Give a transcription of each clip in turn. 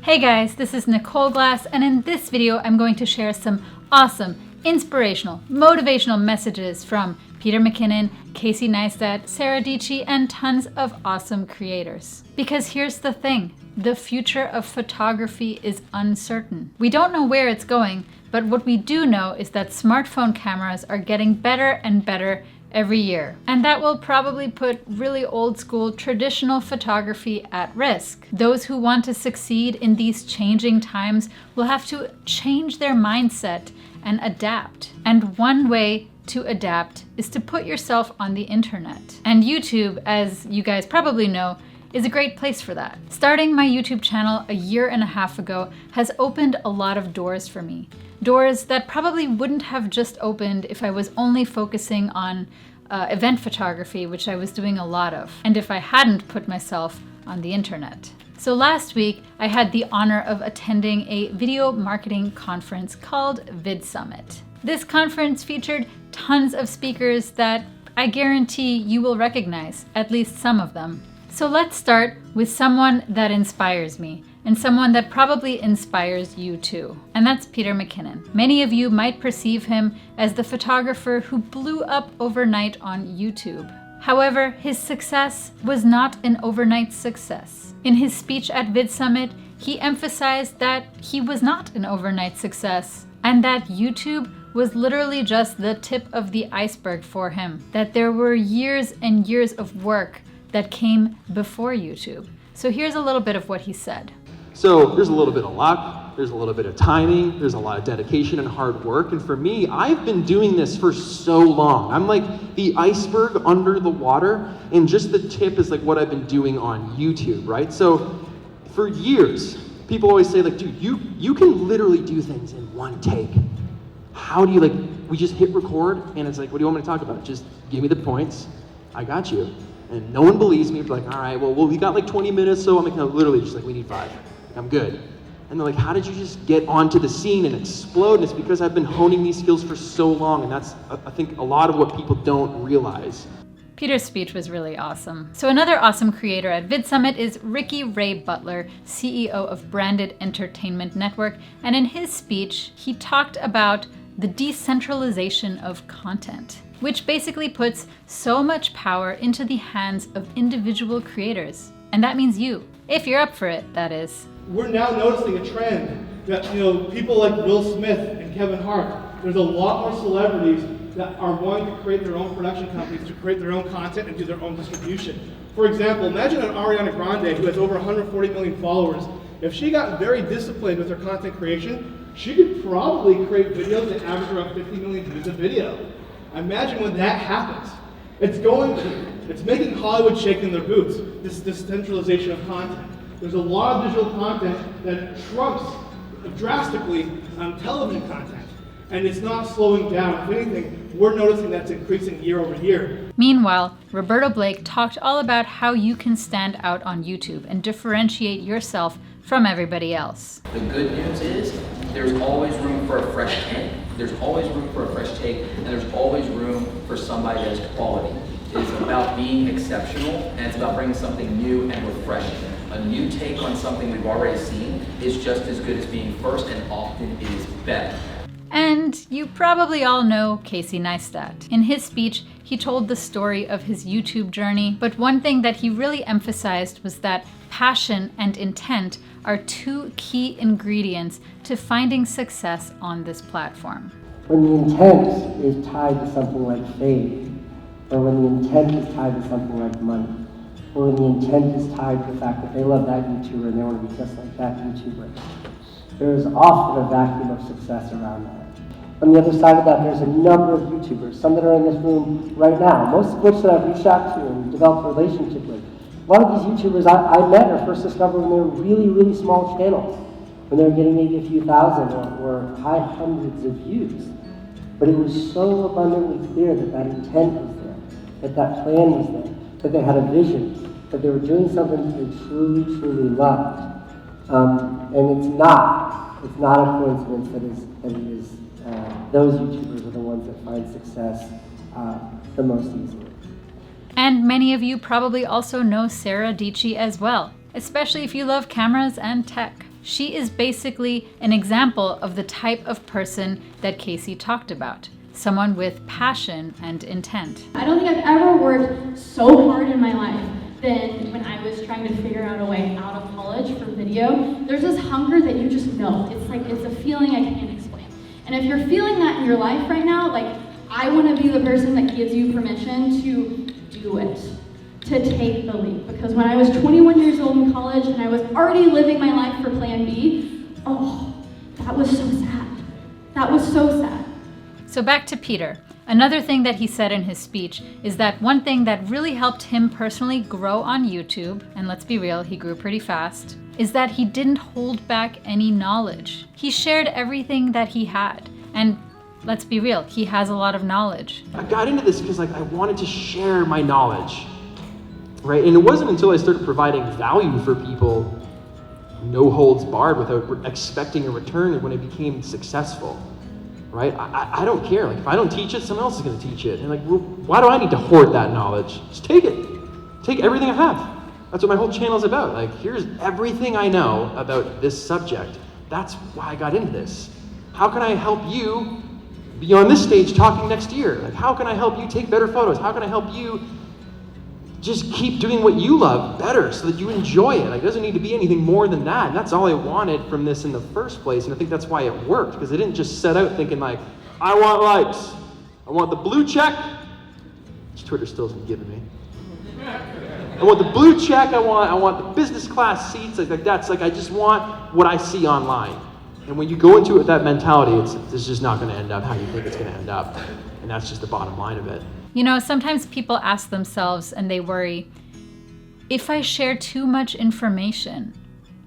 Hey guys, this is Nicole Glass, and in this video I'm going to share some awesome, inspirational, motivational messages from Peter McKinnon, Casey Neistat, Sarah Dietschy, and tons of awesome creators. Because here's the thing, the future of photography is uncertain. We don't know where it's going, but what we do know is that smartphone cameras are getting better and better every year. And that will probably put really old school traditional photography at risk. Those who want to succeed in these changing times will have to change their mindset and adapt. And one way to adapt is to put yourself on the internet. And YouTube, as you guys probably know, is a great place for that. Starting my YouTube channel a year and a half ago has opened a lot of doors for me. Doors that probably wouldn't have just opened if I was only focusing on event photography, which I was doing a lot of, and if I hadn't put myself on the internet. So last week, I had the honor of attending a video marketing conference called VidSummit. This conference featured tons of speakers that I guarantee you will recognize, at least some of them. So let's start with someone that inspires me, and someone that probably inspires you too, and that's Peter McKinnon. Many of you might perceive him as the photographer who blew up overnight on YouTube. However, his success was not an overnight success. In his speech at VidSummit, he emphasized that he was not an overnight success, and that YouTube was literally just the tip of the iceberg for him, that there were years and years of work that came before YouTube. So here's a little bit of what he said. So there's a little bit of luck, there's a little bit of timing, there's a lot of dedication and hard work. And for me, I've been doing this for so long. I'm like the iceberg under the water, and just the tip is like what I've been doing on YouTube, right? So for years, people always say like, dude, you can literally do things in one take. How do you we just hit record and it's like, what do you want me to talk about? Just give me the points, I got you. And no one believes me. Like, all right, well, we got like 20 minutes, so I'm like, no, literally just like, we need 5. Like, I'm good. And they're like, how did you just get onto the scene and explode? And it's because I've been honing these skills for so long, and that's, I think, a lot of what people don't realize. Peter's speech was really awesome. So another awesome creator at VidSummit is Ricky Ray Butler, CEO of Branded Entertainment Network. And in his speech, he talked about the decentralization of content, which basically puts so much power into the hands of individual creators. And that means you, if you're up for it, that is. We're now noticing a trend that, people like Will Smith and Kevin Hart, there's a lot more celebrities that are wanting to create their own production companies, to create their own content and do their own distribution. For example, imagine an Ariana Grande who has over 140 million followers. If she got very disciplined with her content creation, she could probably create videos that average around 50 million views a video. Imagine when that happens. It's making Hollywood shake in their boots, this decentralization of content. There's a lot of digital content that trumps drastically television content, and it's not slowing down. If anything, we're noticing that's increasing year over year. Meanwhile, Roberto Blake talked all about how you can stand out on YouTube and differentiate yourself from everybody else. The good news is there's always room for a fresh take. There's always room for a fresh take, and there's always room for somebody that's quality. It's about being exceptional, and it's about bringing something new and refreshing. A new take on something we've already seen is just as good as being first, and often is better. And you probably all know Casey Neistat. In his speech, he told the story of his YouTube journey, but one thing that he really emphasized was that passion and intent are 2 key ingredients to finding success on this platform. When the intent is tied to something like fame, or when the intent is tied to something like money, or when the intent is tied to the fact that they love that YouTuber and they want to be just like that YouTuber, there is often a vacuum of success around that. On the other side of that, there's a number of YouTubers, some that are in this room right now, most of which that I've reached out to and developed a relationship with. A lot of these YouTubers I met or first discovered when they were really, really small channels, when they were getting maybe a few thousand or high hundreds of views. But it was so abundantly clear that that intent was there, that plan was there, that they had a vision, that they were doing something that they truly, truly loved. And it's not a coincidence that it is those YouTubers are the ones that find success the most easily. And many of you probably also know Sarah Dietschy as well, especially if you love cameras and tech. She is basically an example of the type of person that Casey talked about. Someone with passion and intent. I don't think I've ever worked so hard in my life than when I was trying to figure out a way out of college for video. There's this hunger that you just know. It's a feeling I can't explain. And if you're feeling that in your life right now, like, I want to be the person that gives you permission to do it, to take the leap. Because when I was 21 years old in college and I was already living my life for Plan B, that was so sad. That was so sad. So back to Peter. Another thing that he said in his speech is that one thing that really helped him personally grow on YouTube, and let's be real, he grew pretty fast, is that he didn't hold back any knowledge. He shared everything that he had. And let's be real, he has a lot of knowledge. I got into this because I wanted to share my knowledge, right? And it wasn't until I started providing value for people, no holds barred, without expecting a return, when it became successful. Right? I don't care. Like, if I don't teach it, someone else is going to teach it. And like, well, why do I need to hoard that knowledge? Just take it. Take everything I have. That's what my whole channel is about. Like, here's everything I know about this subject. That's why I got into this. How can I help you be on this stage talking next year? Like, how can I help you take better photos? How can I help you just keep doing what you love better so that you enjoy it? Like, it doesn't need to be anything more than that. And that's all I wanted from this in the first place. And I think that's why it worked, because I didn't just set out thinking like, I want likes. I want the blue check, which Twitter still isn't giving me. I want the blue check. I want the business class seats. Like that's like, I just want what I see online. And when you go into it with that mentality, it's just not going to end up how you think it's going to end up. And that's just the bottom line of it. You know, sometimes people ask themselves and they worry, if I share too much information,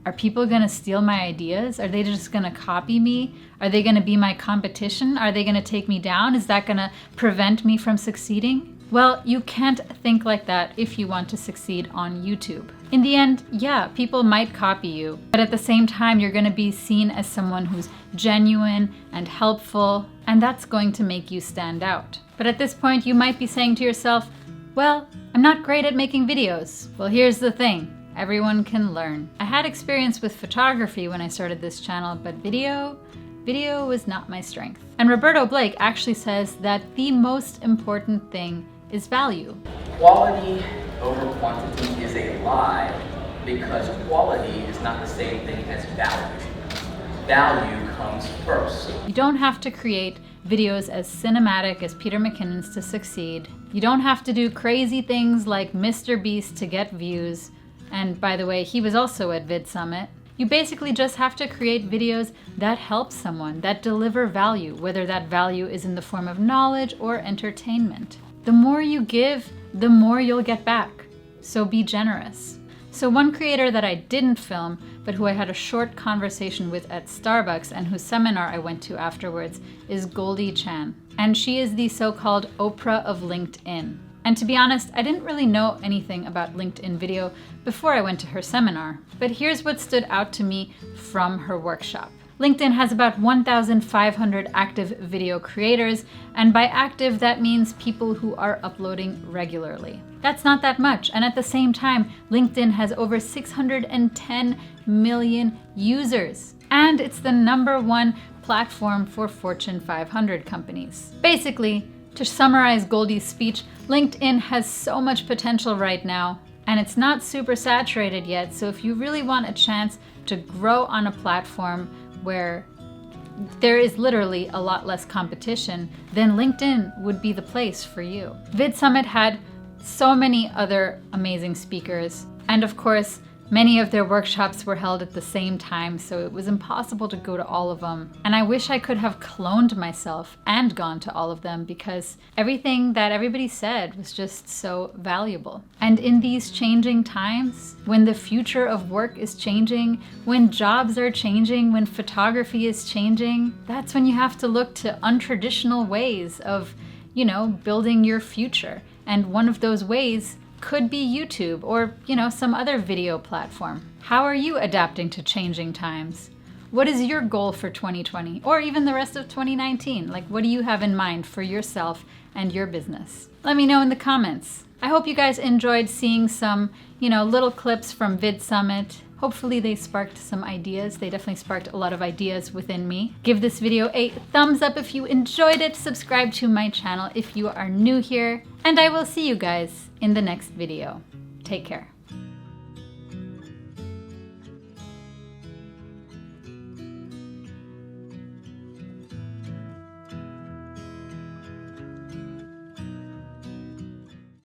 are people going to steal my ideas? Are they just going to copy me? Are they going to be my competition? Are they going to take me down? Is that going to prevent me from succeeding? Well, you can't think like that if you want to succeed on YouTube. In the end, yeah, people might copy you, but at the same time, you're going to be seen as someone who's genuine and helpful, and that's going to make you stand out. But at this point, you might be saying to yourself, well, I'm not great at making videos. Well, here's the thing. Everyone can learn. I had experience with photography when I started this channel, but video was not my strength. And Roberto Blake actually says that the most important thing is value. Quality over quantity is a lie, because quality is not the same thing as value. Value comes first. You don't have to create videos as cinematic as Peter McKinnon's to succeed. You don't have to do crazy things like Mr. Beast to get views. And by the way, he was also at VidSummit. You basically just have to create videos that help someone, that deliver value, whether that value is in the form of knowledge or entertainment. The more you give, the more you'll get back. So be generous. So one creator that I didn't film, but who I had a short conversation with at Starbucks and whose seminar I went to afterwards, is Goldie Chan. And she is the so-called Oprah of LinkedIn. And to be honest, I didn't really know anything about LinkedIn video before I went to her seminar. But here's what stood out to me from her workshop. LinkedIn has about 1,500 active video creators, and by active, that means people who are uploading regularly. That's not that much, and at the same time, LinkedIn has over 610 million users, and it's the #1 platform for Fortune 500 companies. Basically, to summarize Goldie's speech, LinkedIn has so much potential right now, and it's not super saturated yet, so if you really want a chance to grow on a platform where there is literally a lot less competition, then LinkedIn would be the place for you. VidSummit had so many other amazing speakers, and of course, many of their workshops were held at the same time, so it was impossible to go to all of them. And I wish I could have cloned myself and gone to all of them, because everything that everybody said was just so valuable. And in these changing times, when the future of work is changing, when jobs are changing, when photography is changing, that's when you have to look to untraditional ways of, building your future. And one of those ways could be YouTube or, some other video platform. How are you adapting to changing times? What is your goal for 2020 or even the rest of 2019? Like, what do you have in mind for yourself and your business? Let me know in the comments. I hope you guys enjoyed seeing some, little clips from VidSummit. Hopefully they sparked some ideas. They definitely sparked a lot of ideas within me. Give this video a thumbs up if you enjoyed it. Subscribe to my channel if you are new here. And I will see you guys in the next video. Take care.